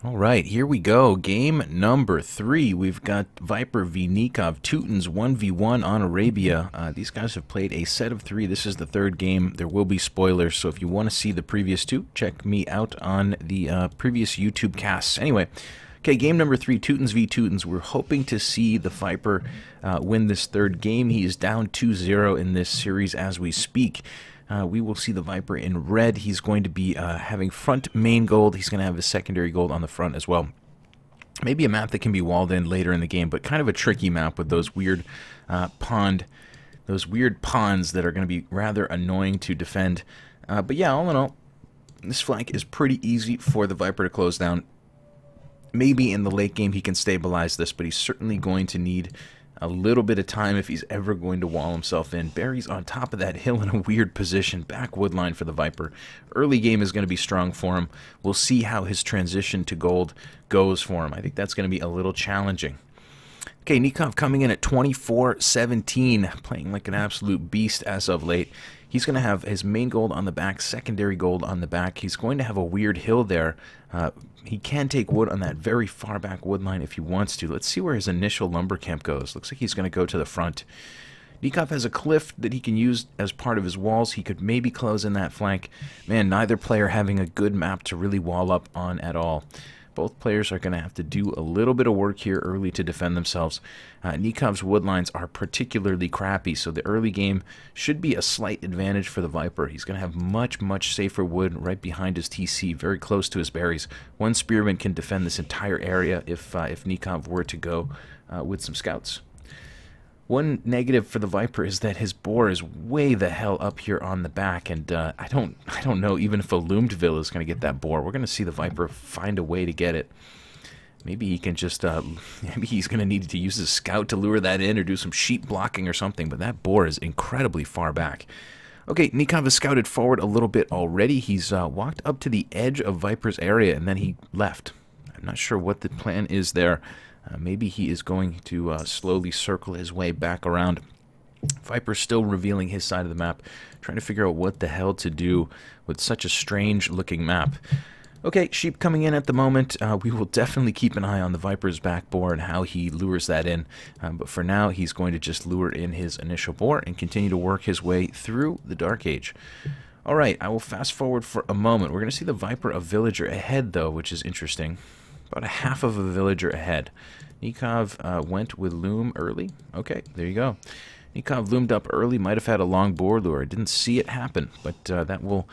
All right, here we go. Game number 3. We've got Viper v Nicov, Teutons 1v1 on Arabia. These guys have played a set of 3. This is the third game. There will be spoilers, so if you want to see the previous 2, check me out on the previous YouTube casts. Anyway, okay, game number 3, Teutons v Teutons. We're hoping to see the Viper win this third game. He is down 2-0 in this series as we speak. We will see the Viper in red. He's going to be having front main gold. He's going to have his secondary gold on the front as well. Maybe a map that can be walled in later in the game, but kind of a tricky map with those weird ponds that are going to be rather annoying to defend. But yeah, all in all, this flank is pretty easy for the Viper to close down. Maybe in the late game he can stabilize this, but he's certainly going to need a little bit of time if he's ever going to wall himself in. Barry's on top of that hill in a weird position. Backwood line for the Viper. Early game is going to be strong for him. We'll see how his transition to gold goes for him. I think that's going to be a little challenging. Okay, Nicov coming in at 24-17, playing like an absolute beast as of late. He's going to have his main gold on the back, secondary gold on the back. He's going to have a weird hill there. He can take wood on that very far back wood line if he wants to. Let's see where his initial lumber camp goes. Looks like he's going to go to the front. Nicov has a cliff that he can use as part of his walls. He could maybe close in that flank. Man, neither player having a good map to really wall up on at all. Both players are going to have to do a little bit of work here early to defend themselves. Nikov's wood lines are particularly crappy, so the early game should be a slight advantage for the Viper. He's going to have much safer wood right behind his TC, very close to his berries. One spearman can defend this entire area if Nicov were to go with some scouts. One negative for the Viper is that his boar is way the hell up here on the back, and I don't know even if a loomed vill is going to get that boar. We're going to see the Viper find a way to get it. Maybe he can just maybe he's going to need to use his scout to lure that in, or do some sheep blocking or something. But that boar is incredibly far back. Okay, Nicov has scouted forward a little bit already. He's walked up to the edge of Viper's area, and then he left. I'm not sure what the plan is there. Maybe he is going to slowly circle his way back around. Viper's still revealing his side of the map, trying to figure out what the hell to do with such a strange-looking map. Okay, sheep coming in at the moment. We will definitely keep an eye on the Viper's back boar and how he lures that in. But for now, he's going to just lure in his initial boar and continue to work his way through the Dark Age. All right, I will fast forward for a moment. We're going to see the Viper a villager ahead, though, which is interesting. About a half of a villager ahead. Nicov went with loom early. Okay, there you go. Nicov loomed up early. Might have had a long boar lure. Didn't see it happen, but that will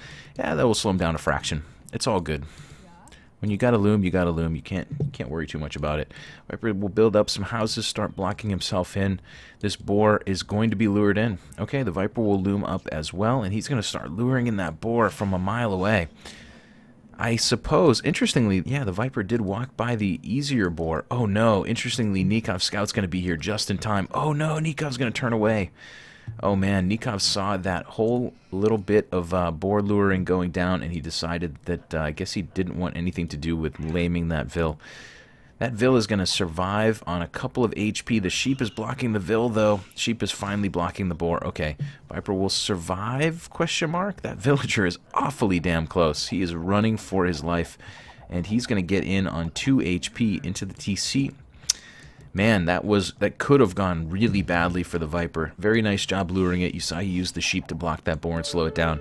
slow him down a fraction. It's all good. When you got a loom, you got a loom. You can't worry too much about it. Viper will build up some houses, start blocking himself in. This boar is going to be lured in. Okay, the Viper will loom up as well, and he's going to start luring in that boar from a mile away. I suppose, interestingly, yeah, the Viper did walk by the easier boar. Oh no, interestingly, Nikov's scout's going to be here just in time. Oh no, Nikov's going to turn away. Oh man, Nicov saw that whole little bit of boar luring going down, and he decided that I guess he didn't want anything to do with laming that vill. That vill is going to survive on a couple of HP. The sheep is blocking the vill, though. Sheep is finally blocking the boar. Okay, Viper will survive, question mark? That villager is awfully damn close. He is running for his life, and he's going to get in on 2 HP into the TC. Man, that could have gone really badly for the Viper. Very nice job luring it. You saw he used the sheep to block that boar and slow it down.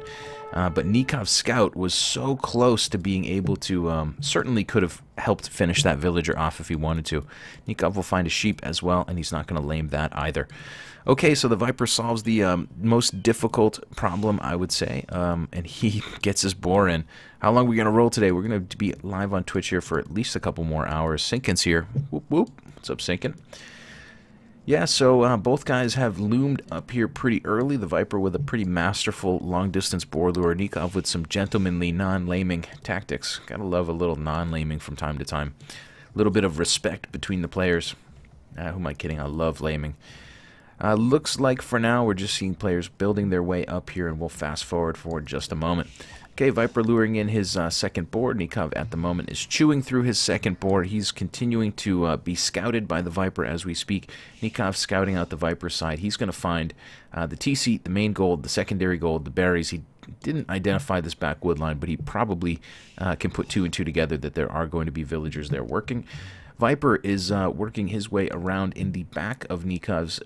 But Nikov's scout was so close to being able to, certainly could have helped finish that villager off if he wanted to. Nicov will find a sheep as well, and he's not going to lame that either. Okay, so the Viper solves the most difficult problem, I would say, and he gets his boar in. How long are we going to roll today? We're going to be live on Twitch here for at least a couple more hours. Sinkin's here. Whoop, whoop. What's up, Sinkin? Yeah, so both guys have loomed up here pretty early. The Viper with a pretty masterful long-distance boar lure. Nicov with some gentlemanly non-laming tactics. Gotta love a little non-laming from time to time. A little bit of respect between the players. Who am I kidding? I love laming. Looks like for now we're just seeing players building their way up here, and we'll fast forward for just a moment. Okay, Viper luring in his second boar. Nicov at the moment is chewing through his second boar. He's continuing to be scouted by the Viper as we speak. Nicov scouting out the Viper side. He's going to find the TC, the main gold, the secondary gold, the berries. He didn't identify this back wood line, but he probably can put 2 and 2 together that there are going to be villagers there working. Viper is working his way around in the back of Nikov's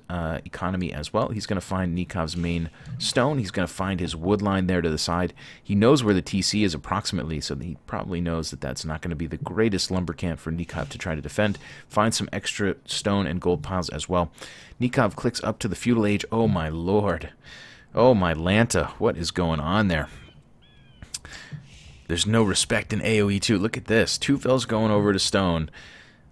economy as well. He's going to find Nikov's main stone. He's going to find his wood line there to the side. He knows where the TC is approximately, so he probably knows that that's not going to be the greatest lumber camp for Nicov to try to defend. Find some extra stone and gold piles as well. Nicov clicks up to the feudal age. Oh my lord. Oh my Lanta. What is going on there? There's no respect in AoE 2. Look at this. 2 vills going over to stone.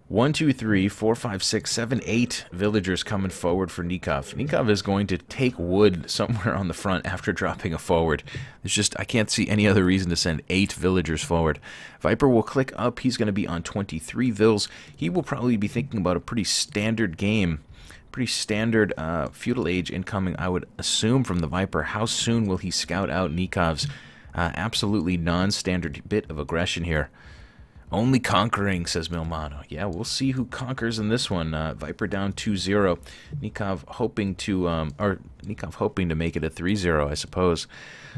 1, 2, 3, 4, 5, 6, 7, 8 villagers coming forward for Nicov. Nicov is going to take wood somewhere on the front after dropping a forward. There's just, I can't see any other reason to send 8 villagers forward. Viper will click up. He's going to be on 23 vills. He will probably be thinking about a pretty standard game. Pretty standard feudal age incoming, I would assume, from the Viper. How soon will he scout out Nikov's absolutely non-standard bit of aggression here? Only conquering, says Milmano. Yeah, we'll see who conquers in this one. Viper down 2-0. Nicov hoping to make it a 3-0, I suppose.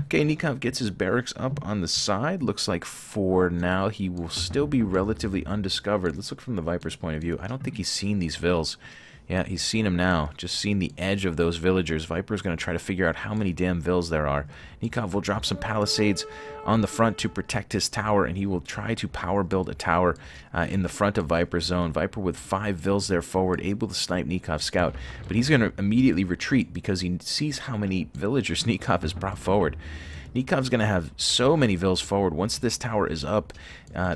Okay, Nicov gets his barracks up on the side. Looks like for now he will still be relatively undiscovered. Let's look from the Viper's point of view. I don't think he's seen these vills. Yeah, he's seen them now. Just seen the edge of those villagers. Viper's going to try to figure out how many damn vills there are. Nicov will drop some palisades on the front to protect his tower, and he will try to power build a tower in the front of Viper's zone. Viper with 5 vills there forward, able to snipe Nikov's scout, but he's going to immediately retreat because he sees how many villagers Nicov has brought forward. Nikov's going to have so many vills forward. Once this tower is up,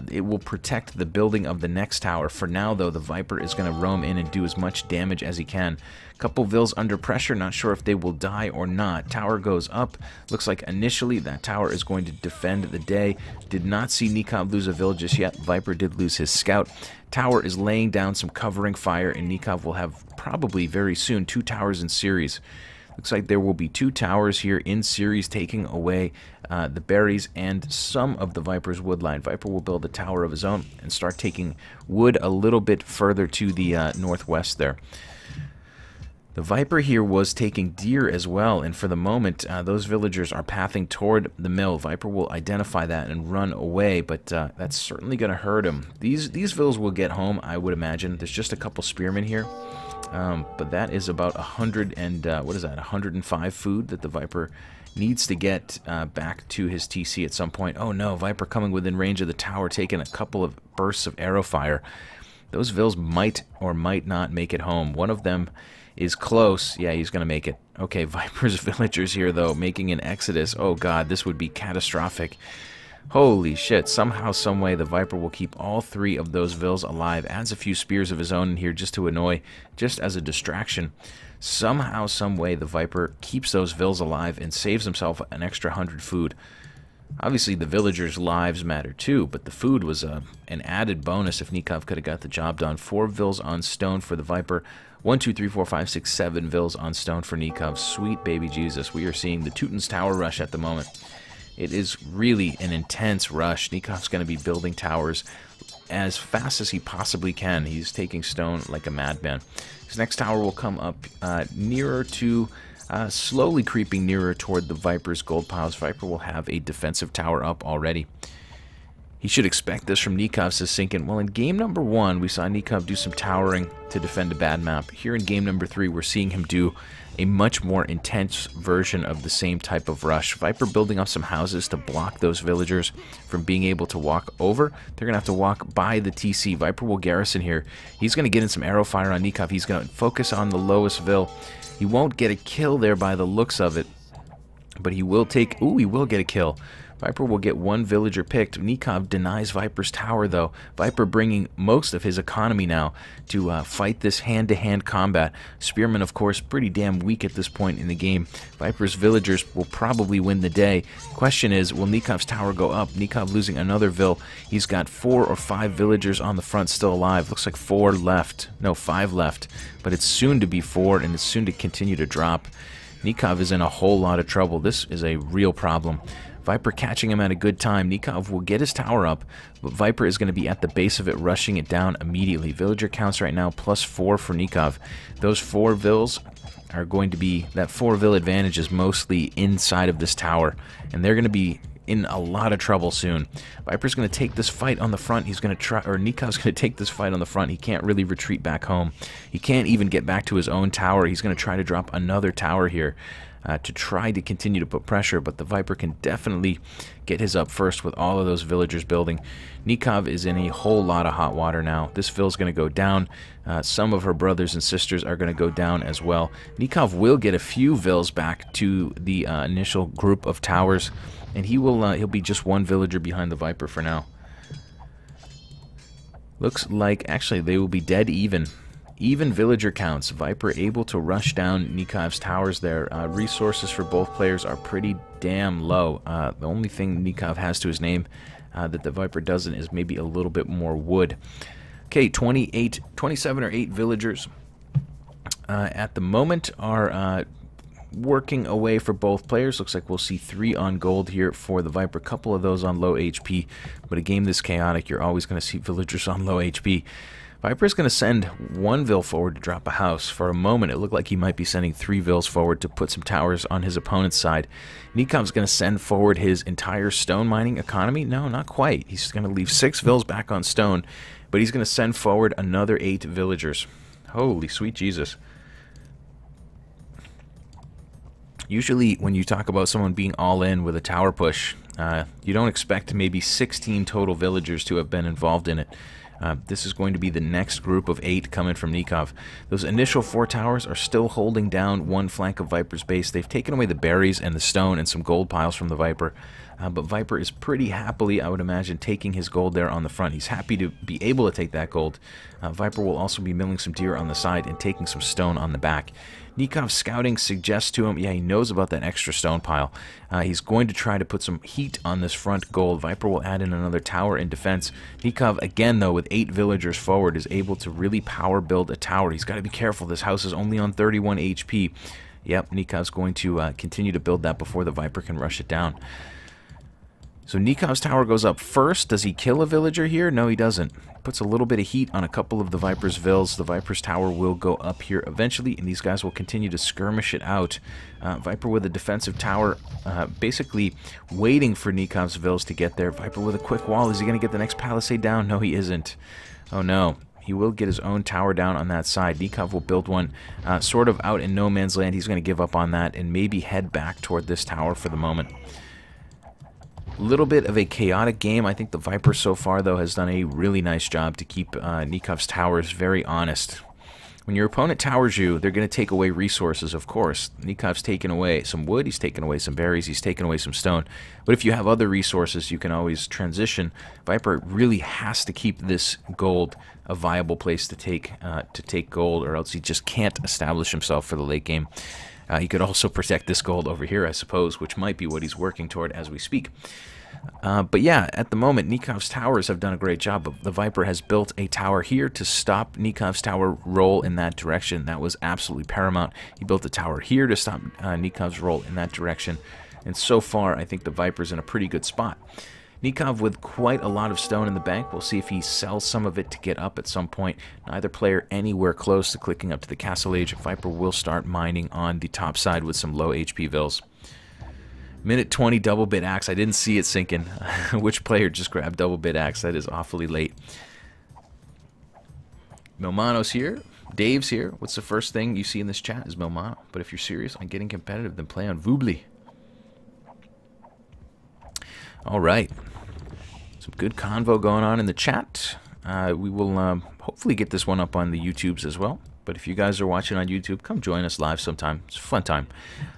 it will protect the building of the next tower. For now, though, the Viper is going to roam in and do as much damage as he can. Couple vills under pressure, not sure if they will die or not. Tower goes up. Looks like initially that tower is going to defend the day. Did not see Nicov lose a vill just yet. Viper did lose his scout. Tower is laying down some covering fire, and Nicov will have probably very soon 2 towers in series. Looks like there will be 2 towers here in series taking away the berries and some of the Viper's wood line. Viper will build a tower of his own and start taking wood a little bit further to the northwest there. The Viper here was taking deer as well, and for the moment, those villagers are pathing toward the mill. Viper will identify that and run away, but that's certainly going to hurt him. These vills will get home, I would imagine. There's just a couple spearmen here. But that is about 100 and, what is that, 105 food that the Viper needs to get back to his TC at some point. Oh no, Viper coming within range of the tower, taking a couple of bursts of arrow fire. Those vills might or might not make it home. One of them is close. Yeah, he's going to make it. Okay, Viper's villagers here, though, making an exodus. Oh god, this would be catastrophic. Holy shit, somehow, someway, the Viper will keep all 3 of those vills alive. Adds a few spears of his own in here just to annoy, just as a distraction. Somehow, someway, the Viper keeps those vills alive and saves himself an extra 100 food. Obviously, the villagers' lives matter too, but the food was an added bonus if Nicov could have got the job done. 4 vills on stone for the Viper. 1, 2, 3, 4, 5, 6, 7 vills on stone for Nicov. Sweet baby Jesus. We are seeing the Teutons tower rush at the moment. It is really an intense rush. Nikov's going to be building towers as fast as he possibly can. He's taking stone like a madman. His next tower will come up nearer to, slowly creeping nearer toward the Viper's gold piles. Viper will have a defensive tower up already. He should expect this from Nicov, says Sinkin. Well, in game number 1, we saw Nicov do some towering to defend a bad map. Here in game number 3, we're seeing him do a much more intense version of the same type of rush. Viper building up some houses to block those villagers from being able to walk over. They're going to have to walk by the TC. Viper will garrison here. He's going to get in some arrow fire on Nicov. He's going to focus on the lowest vill. He won't get a kill there by the looks of it, but he will take... Ooh, he will get a kill. Viper will get 1 villager picked. Nicov denies Viper's tower, though. Viper bringing most of his economy now to fight this hand-to-hand combat. Spearmen, of course, pretty damn weak at this point in the game. Viper's villagers will probably win the day. Question is, will Nikov's tower go up? Nicov losing another vill. He's got 4 or 5 villagers on the front still alive. Looks like 4 left. No, 5 left. But it's soon to be 4, and it's soon to continue to drop. Nicov is in a whole lot of trouble. This is a real problem. Viper catching him at a good time. Nicov will get his tower up, but Viper is going to be at the base of it, rushing it down immediately. Villager counts right now +4 for Nicov. Those 4 vills are going to be, that 4-vill advantage is mostly inside of this tower, and they're going to be in a lot of trouble soon. Viper's going to take this fight on the front. He's going to try, or Nikov's going to take this fight on the front. He can't really retreat back home. He can't even get back to his own tower. He's going to try to drop another tower here to try to continue to put pressure, but the Viper can definitely get his up first with all of those villagers building. Nicov is in a whole lot of hot water now. This Vill's going to go down. Some of her brothers and sisters are going to go down as well. Nicov will get a few Vills back to the initial group of towers, and he'll be just one villager behind the Viper for now. Looks like, actually, they will be dead even. Even villager counts. Viper able to rush down Nikov's towers there. Resources for both players are pretty damn low. The only thing Nicov has to his name that the Viper doesn't is maybe a little bit more wood. Okay, 27 or 8 villagers at the moment are working away for both players. Looks like we'll see 3 on gold here for the Viper. A couple of those on low HP. But a game this chaotic, you're always going to see villagers on low HP. Viper's going to send 1 Vill forward to drop a house. For a moment, it looked like he might be sending 3 Vills forward to put some towers on his opponent's side. Nikov's going to send forward his entire stone mining economy. No, not quite. He's going to leave 6 Vills back on stone, but he's going to send forward another 8 villagers. Holy sweet Jesus. Usually, when you talk about someone being all in with a tower push, you don't expect maybe 16 total villagers to have been involved in it. This is going to be the next group of 8 coming from Nicov. Those initial 4 towers are still holding down one flank of Viper's base. They've taken away the berries and the stone and some gold piles from the Viper. But Viper is pretty happily, I would imagine, taking his gold there on the front. He's happy to be able to take that gold. Viper will also be milling some deer on the side and taking some stone on the back. Nikov's scouting suggests to him, yeah, he knows about that extra stone pile. He's going to try to put some heat on this front gold. Viper will add in another tower in defense. Nicov, again, though, with 8 villagers forward, is able to really power build a tower. He's got to be careful. This house is only on 31 HP. Yep, Nikov's going to continue to build that before the Viper can rush it down. So Nikov's tower goes up first. Does he kill a villager here? No, he doesn't. Puts a little bit of heat on a couple of the Viper's vills. The Viper's tower will go up here eventually, and these guys will continue to skirmish it out. Viper with a defensive tower, basically waiting for Nikov's vills to get there. Viper with a quick wall. Is he going to get the next palisade down? No, he isn't. Oh, no. He will get his own tower down on that side. Nicov will build one sort of out in no man's land. He's going to give up on that and maybe head back toward this tower for the moment. Little bit of a chaotic game. I think the Viper so far, though, has done a really nice job to keep Nikov's towers very honest. When your opponent towers you, they're going to take away resources, of course. Nikov's taken away some wood, he's taken away some berries, he's taken away some stone. But if you have other resources, you can always transition. Viper really has to keep this gold a viable place to take gold, or else he just can't establish himself for the late game. He could also protect this gold over here, I suppose, which might be what he's working toward as we speak. But yeah, at the moment, Nikov's towers have done a great job. The Viper has built a tower here to stop Nikov's tower roll in that direction. That was absolutely paramount. He built a tower here to stop Nikov's roll in that direction. And so far, I think the Viper's in a pretty good spot. Nicov with quite a lot of stone in the bank. We'll see if he sells some of it to get up at some point. Neither player anywhere close to clicking up to the Castle Age. Viper will start mining on the top side with some low HP vills. Minute 20 double bit axe. I didn't see it sinking. Which player just grabbed double bit axe? That is awfully late. Milmano's here. Dave's here. What's the first thing you see in this chat is Milmano. But if you're serious on getting competitive, then play on voobly. All right. Some good convo going on in the chat. We will hopefully get this one up on the YouTubes as well. But if you guys are watching on YouTube, come join us live sometime. It's a fun time.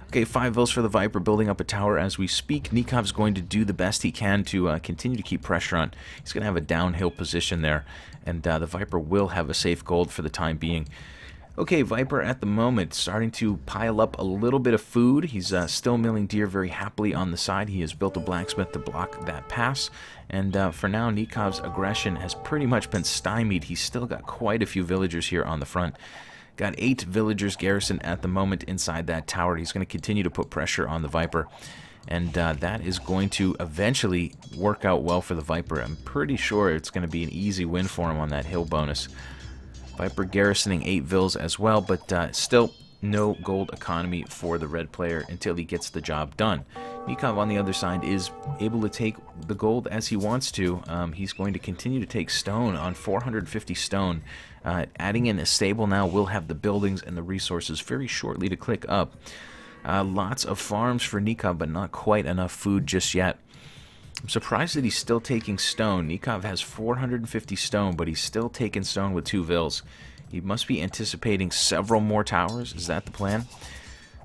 Okay, 5 vills for the Viper, building up a tower as we speak. Nikov's going to do the best he can to continue to keep pressure on. He's going to have a downhill position there, and the Viper will have a safe gold for the time being. Okay, Viper at the moment starting to pile up a little bit of food. He's still milling deer very happily on the side. He has built a blacksmith to block that pass. And for now, Nikov's aggression has pretty much been stymied. He's still got quite a few villagers here on the front. Got 8 villagers garrisoned at the moment inside that tower. He's going to continue to put pressure on the Viper. And that is going to eventually work out well for the Viper. I'm pretty sure it's going to be an easy win for him on that hill bonus. Viper garrisoning 8 vills as well, but still no gold economy for the red player until he gets the job done. Nicov on the other side is able to take the gold as he wants to. He's going to continue to take stone on 450 stone. Adding in a stable now will have the buildings and the resources very shortly to click up. Lots of farms for Nicov, but not quite enough food just yet. I'm surprised that he's still taking stone. Nicov has 450 stone, but he's still taking stone with 2 vills. He must be anticipating several more towers. Is that the plan?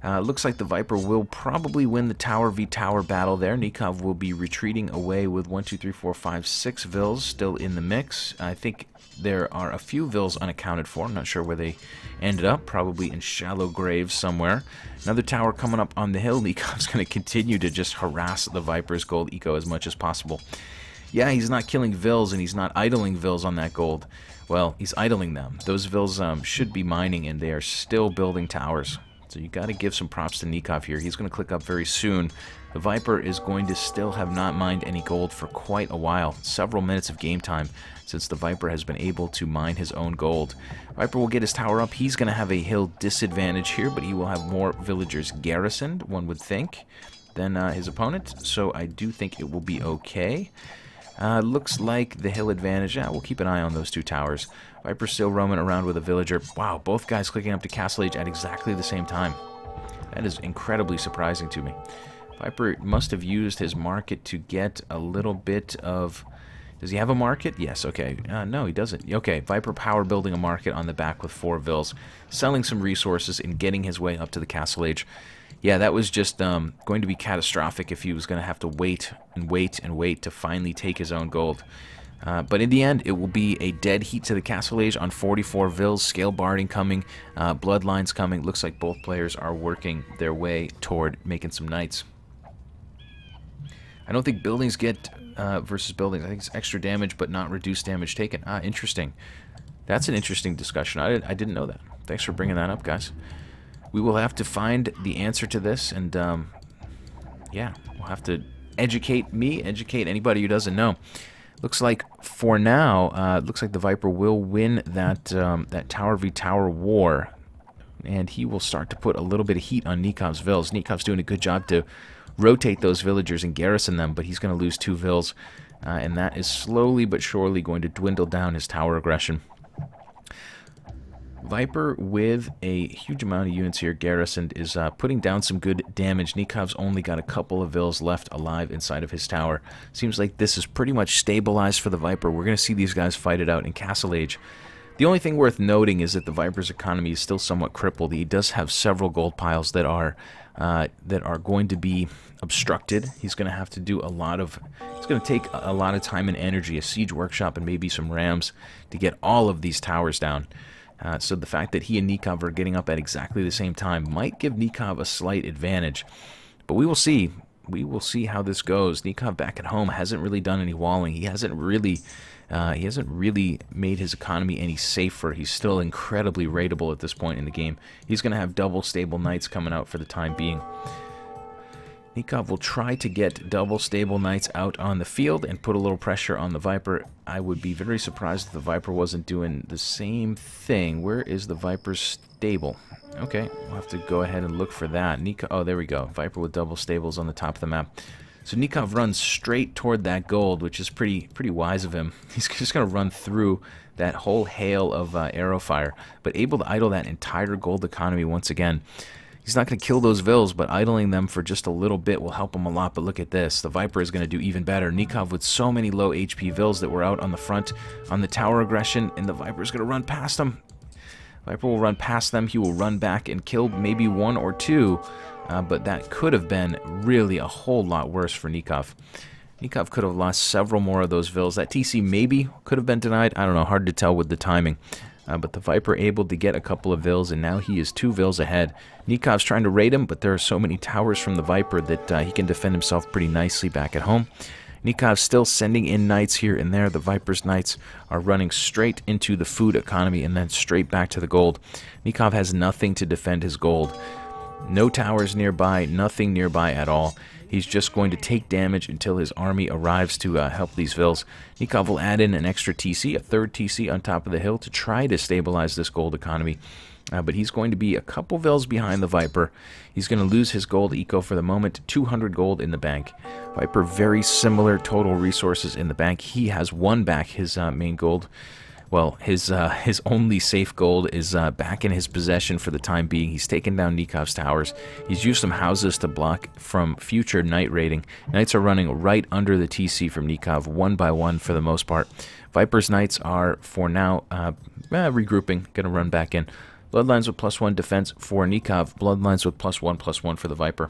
Looks like the Viper will probably win the tower v tower battle there. Nicov will be retreating away with 1, 2, 3, 4, 5, 6 vills still in the mix. I think there are a few vills unaccounted for. I'm not sure where they ended up. Probably in shallow graves somewhere. Another tower coming up on the hill. Nikov's going to continue to just harass the Viper's gold eco as much as possible. Yeah, he's not killing vills and he's not idling vills on that gold. Well, he's idling them. Those vills should be mining and they are still building towers. So you got to give some props to Nicov here. He's going to click up very soon. The Viper is going to still have not mined any gold for quite a while. Several minutes of game time since the Viper has been able to mine his own gold. Viper will get his tower up. He's going to have a hill disadvantage here, but he will have more villagers garrisoned, one would think, than his opponent. So I do think it will be okay. Looks like the hill advantage. Yeah, we'll keep an eye on those 2 towers. Viper still roaming around with a villager. Wow, both guys clicking up to Castle Age at exactly the same time. That is incredibly surprising to me. Viper must have used his market to get a little bit of... Does he have a market? Yes, okay. No, he doesn't. Okay, Viper power building a market on the back with 4 vills, selling some resources and getting his way up to the Castle Age. Yeah, that was just going to be catastrophic if he was going to have to wait and wait and wait to finally take his own gold. But in the end, it will be a dead heat to the Castle Age on 44 vills, scale barding coming, bloodlines coming. Looks like both players are working their way toward making some knights. I don't think buildings get versus buildings. I think it's extra damage but not reduced damage taken. Ah, interesting. That's an interesting discussion. I didn't know that. Thanks for bringing that up, guys. We will have to find the answer to this, and yeah, we'll have to educate me, educate anybody who doesn't know. Looks like for now, looks like the Viper will win that that tower v tower war, and he will start to put a little bit of heat on Nikov's vills. Nikov's doing a good job to rotate those villagers and garrison them, but he's going to lose 2 vills, and that is slowly but surely going to dwindle down his tower aggression. Viper with a huge amount of units here garrisoned is putting down some good damage. Nikov's only got a couple of vills left alive inside of his tower. Seems like this is pretty much stabilized for the Viper. We're going to see these guys fight it out in Castle Age. The only thing worth noting is that the Viper's economy is still somewhat crippled. He does have several gold piles that are going to be obstructed. He's going to have to do a lot of... It's going to take a lot of time and energy, a siege workshop and maybe some rams to get all of these towers down. So the fact that he and Nicov are getting up at exactly the same time might give Nicov a slight advantage. But we will see. We will see how this goes. Nicov back at home hasn't really done any walling. He hasn't really made his economy any safer. He's still incredibly raidable at this point in the game. He's going to have double stable knights coming out for the time being. Nicov will try to get double stable knights out on the field and put a little pressure on the Viper. I would be very surprised if the Viper wasn't doing the same thing. Where is the Viper's stable? Okay, we'll have to go ahead and look for that. Oh, there we go. Viper with double stables on the top of the map. So Nicov runs straight toward that gold, which is pretty wise of him. He's just going to run through that whole hail of arrow fire, but able to idle that entire gold economy once again. He's not going to kill those vills, but idling them for just a little bit will help him a lot. But look at this. The Viper is going to do even better. Nicov with so many low HP vills that were out on the front on the tower aggression, and the Viper is going to run past them. Viper will run past them. He will run back and kill maybe 1 or 2, but that could have been really a whole lot worse for Nicov. Nicov could have lost several more of those vills. That TC maybe could have been denied. I don't know. Hard to tell with the timing. But the Viper able to get a couple of vills, and now he is 2 vills ahead. Nikov's trying to raid him, but there are so many towers from the Viper that he can defend himself pretty nicely back at home. Nikov's still sending in knights here and there. The Viper's knights are running straight into the food economy and then straight back to the gold. Nicov has nothing to defend his gold. No towers nearby, nothing nearby at all. He's just going to take damage until his army arrives to help these vills. Nicov will add in an extra TC, a 3rd TC on top of the hill to try to stabilize this gold economy. But he's going to be a couple Vils behind the Viper. He's going to lose his gold eco for the moment, 200 gold in the bank. Viper, very similar total resources in the bank. He has won back his main gold. Well, his only safe gold is back in his possession for the time being. He's taken down Nikov's towers. He's used some houses to block from future knight raiding. Knights are running right under the TC from Nicov, one by one for the most part. Viper's knights are, for now, regrouping, going to run back in. Bloodlines with +1 defense for Nicov. Bloodlines with +1/+1 for the Viper.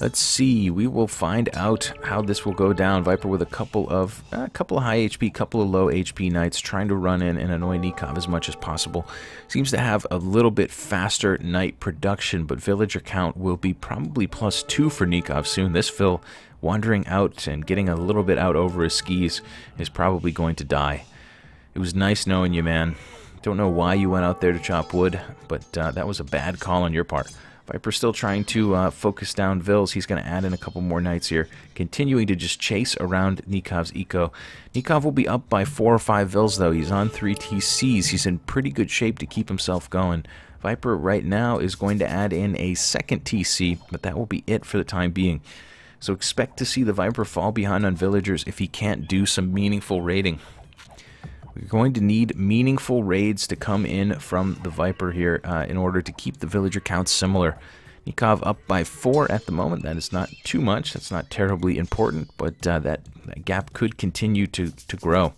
Let's see. We will find out how this will go down. Viper with a couple of high HP, couple of low HP knights, trying to run in and annoy Nicov as much as possible. Seems to have a little bit faster knight production, but villager count will be probably +2 for Nicov soon. This Vil wandering out and getting a little bit out over his skis is probably going to die. It was nice knowing you, man. Don't know why you went out there to chop wood, but that was a bad call on your part. Viper's still trying to focus down Vils. He's going to add in a couple more knights here, continuing to just chase around Nikov's eco. Nicov will be up by 4 or 5 Vils, though. He's on 3 TCs. He's in pretty good shape to keep himself going. Viper right now is going to add in a second TC, but that will be it for the time being. So expect to see the Viper fall behind on villagers if he can't do some meaningful raiding. We're going to need meaningful raids to come in from the Viper here in order to keep the villager count similar. Nicov up by 4 at the moment. That is not too much. That's not terribly important, but that gap could continue to grow.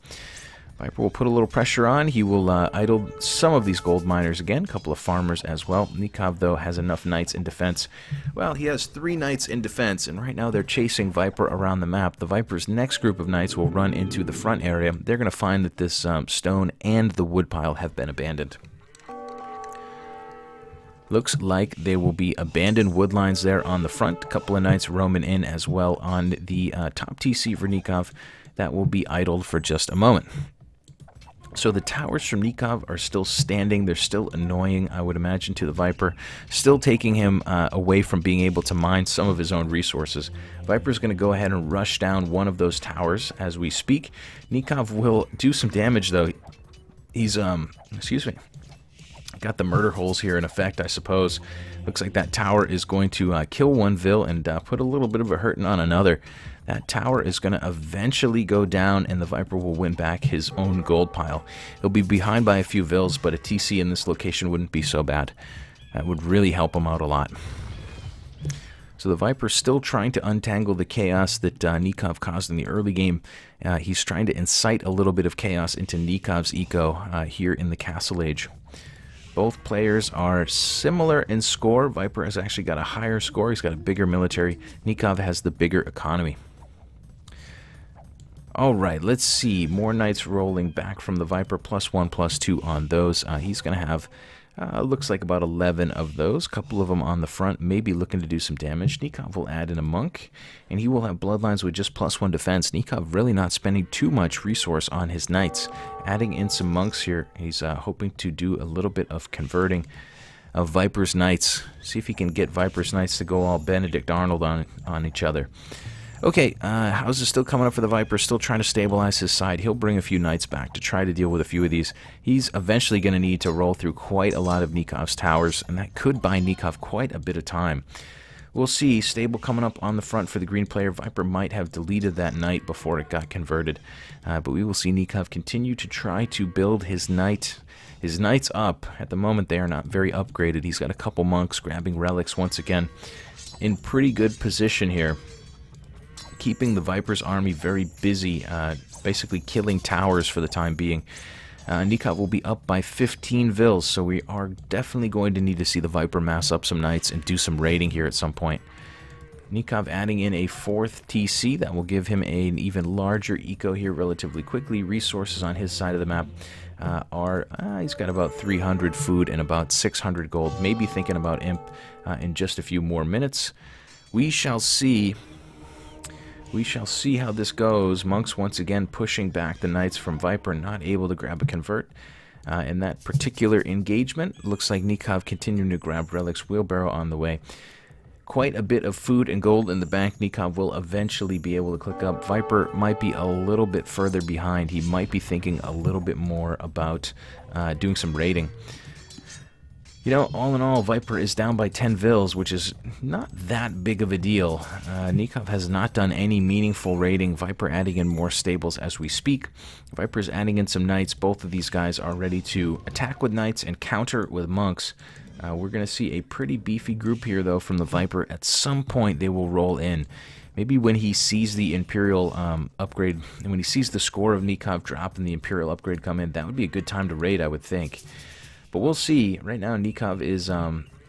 Viper will put a little pressure on. He will idle some of these gold miners again, a couple of farmers as well. Nicov, though, has enough knights in defense. Well, he has 3 knights in defense, and right now they're chasing Viper around the map. The Viper's next group of knights will run into the front area. They're going to find that this stone and the woodpile have been abandoned. Looks like they will be abandoned woodlines there on the front. A couple of knights roaming in as well on the top TC for Nicov. That will be idled for just a moment. So the towers from Nicov are still standing. They're still annoying, I would imagine, to the Viper. Still taking him away from being able to mine some of his own resources. Viper's going to go ahead and rush down one of those towers as we speak. Nicov will do some damage, though. He's, excuse me, got the murder holes here in effect, I suppose. Looks like that tower is going to kill one Vil and put a little bit of a hurting on another. That tower is going to eventually go down, and the Viper will win back his own gold pile. He'll be behind by a few Vils, but a TC in this location wouldn't be so bad. That would really help him out a lot. So the Viper's still trying to untangle the chaos that Nicov caused in the early game. He's trying to incite a little bit of chaos into Nikov's eco here in the Castle Age. Both players are similar in score. Viper has actually got a higher score. He's got a bigger military. Nicov has the bigger economy. Alright, let's see. More knights rolling back from the Viper. +1/+2 on those. He's going to have, looks like about 11 of those. A couple of them on the front, maybe looking to do some damage. Nicov will add in a monk, and he will have bloodlines with just +1 defense. Nicov really not spending too much resource on his knights. Adding in some monks here. He's hoping to do a little bit of converting of Viper's knights. See if he can get Viper's knights to go all Benedict Arnold on each other. Okay, houses still coming up for the Viper, still trying to stabilize his side. He'll bring a few knights back to try to deal with a few of these. He's eventually going to need to roll through quite a lot of Nikov's towers, and that could buy Nicov quite a bit of time. We'll see. Stable coming up on the front for the green player. Viper might have deleted that knight before it got converted, but we will see Nicov continue to try to build his knights up. At the moment, they are not very upgraded. He's got a couple monks grabbing relics once again. In pretty good position here, keeping the Viper's army very busy, basically killing towers for the time being. Nicov will be up by 15 Vils, so we are definitely going to need to see the Viper mass up some knights and do some raiding here at some point. Nicov adding in a 4th TC. That will give him an even larger eco here relatively quickly. Resources on his side of the map he's got about 300 food and about 600 gold. Maybe thinking about Imp in just a few more minutes. We shall see. We shall see how this goes. Monks once again pushing back the knights from Viper, not able to grab a convert. In that particular engagement, looks like Nicov continuing to grab relics. Wheelbarrow on the way. quite a bit of food and gold in the bank. Nicov will eventually be able to click up. Viper might be a little bit further behind. He might be thinking a little bit more about doing some raiding. You know, all in all, Viper is down by 10 vils, which is not that big of a deal. Nicov has not done any meaningful raiding. Viper adding in more stables as we speak. Viper's adding in some knights. Both of these guys are ready to attack with knights and counter with monks. We're going to see a pretty beefy group here, though, from the Viper. At some point, they will roll in. Maybe when he sees the Imperial upgrade, and when he sees the score of Nicov drop and the Imperial upgrade come in, that would be a good time to raid, I would think. But we'll see. Right now, Nicov is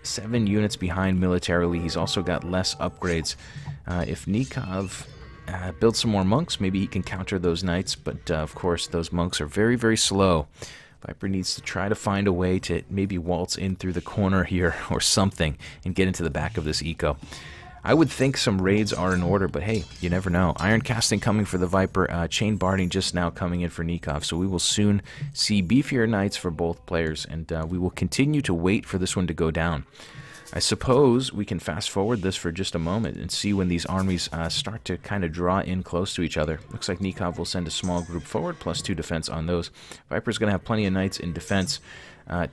7 units behind militarily. He's also got less upgrades. If Nicov builds some more monks, maybe he can counter those knights. But, of course, those monks are very, very slow. Viper needs to try to find a way to maybe waltz in through the corner here or something and get into the back of this eco. I would think some raids are in order, but hey, you never know. Iron casting coming for the Viper, chain barding just now coming in for Nicov, so we will soon see beefier knights for both players, and we will continue to wait for this one to go down. I suppose we can fast forward this for just a moment and see when these armies start to kind of draw in close to each other. Looks like Nicov will send a small group forward, +2 defense on those. Viper's going to have plenty of knights in defense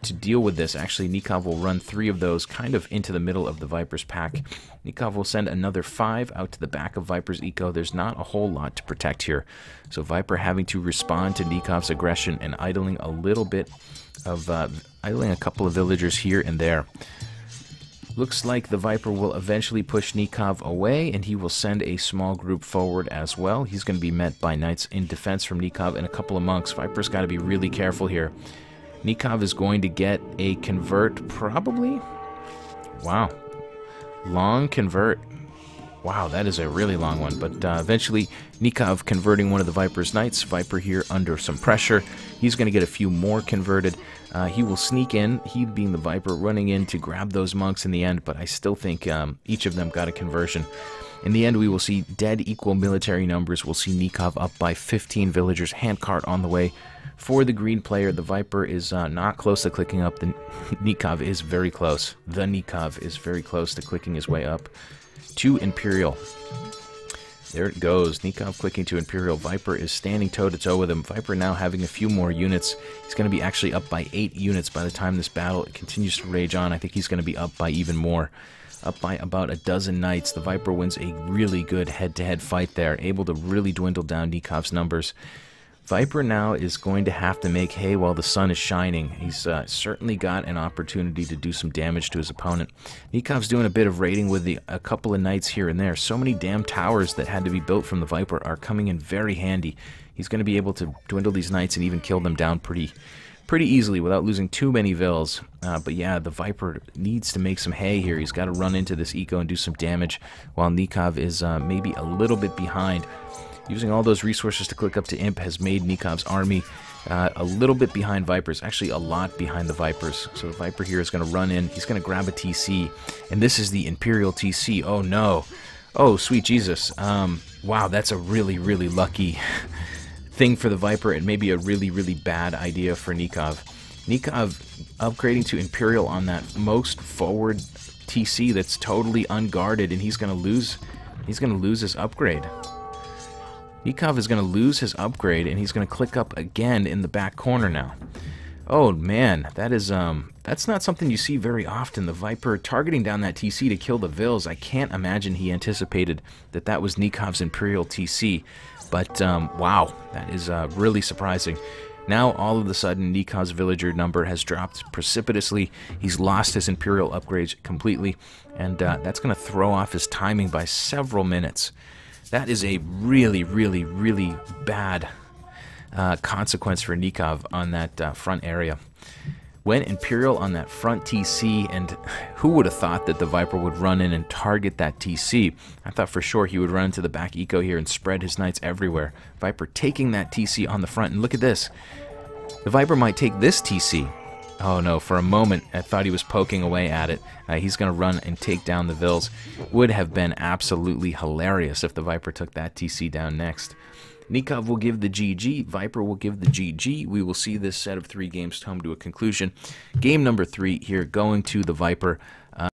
to deal with this. Actually, Nicov will run 3 of those kind of into the middle of the Viper's pack. Nicov will send another 5 out to the back of Viper's eco. There's not a whole lot to protect here. So Viper having to respond to Nikov's aggression and idling a little bit of, idling a couple of villagers here and there. Looks like the Viper will eventually push Nicov away, and he will send a small group forward as well. He's going to be met by knights in defense from Nicov and a couple of monks. Viper's got to be really careful here. Nicov is going to get a convert, probably. Wow. Long convert. Wow, that is a really long one. But eventually, Nicov converting one of the Viper's knights. Viper here under some pressure. He's going to get a few more converted. He will sneak in, he being the Viper, running in to grab those monks in the end, but I still think each of them got a conversion. In the end, we will see dead equal military numbers. We'll see Nicov up by 15 villagers. Handcart on the way for the green player. The Viper is not close to clicking up. The Nicov is very close. The Nicov is very close to clicking his way up to Imperial. There it goes. Nicov clicking to Imperial. Viper is standing toe-to-toe with him. Viper now having a few more units. He's going to be actually up by 8 units by the time this battle continues to rage on. I think he's going to be up by even more. Up by about a dozen knights. The Viper wins a really good head-to-head fight there, able to really dwindle down Nikov's numbers. Viper now is going to have to make hay while the sun is shining. He's certainly got an opportunity to do some damage to his opponent. Nikov's doing a bit of raiding with a couple of knights here and there. So many damn towers that had to be built from the Viper are coming in very handy. He's going to be able to dwindle these knights and even kill them down pretty easily without losing too many vils. But yeah, the Viper needs to make some hay here. He's got to run into this eco and do some damage, while Nicov is maybe a little bit behind. Using all those resources to click up to Imp has made Nikov's army a little bit behind Vipers, actually a lot behind the Vipers. So the Viper here is going to run in, he's going to grab a TC, and this is the Imperial TC. Oh no. Oh, sweet Jesus. Wow, that's a really, really lucky thing for the Viper, and maybe a really, really bad idea for Nicov. Nicov upgrading to Imperial on that most forward TC that's totally unguarded, and he's going to lose his upgrade. Nicov is going to lose his upgrade, and he's going to click up again in the back corner now. Oh man, that is that's not something you see very often. The Viper targeting down that TC to kill the Vils. I can't imagine he anticipated that was Nikov's Imperial TC. But wow, that is really surprising. Now all of a sudden, Nikov's villager number has dropped precipitously. He's lost his Imperial upgrades completely, and that's going to throw off his timing by several minutes. That is a really, really, really bad consequence for Nicov on that front area. Went Imperial on that front TC, and who would have thought that the Viper would run in and target that TC? I thought for sure he would run into the back eco here and spread his knights everywhere. Viper taking that TC on the front, and look at this. The Viper might take this TC. Oh no, for a moment I thought he was poking away at it. He's going to run and take down the Vils. Would have been absolutely hilarious if the Viper took that TC down next. Nicov will give the GG, Viper will give the GG. We will see this set of 3 games come to a conclusion. Game number 3 here going to the Viper.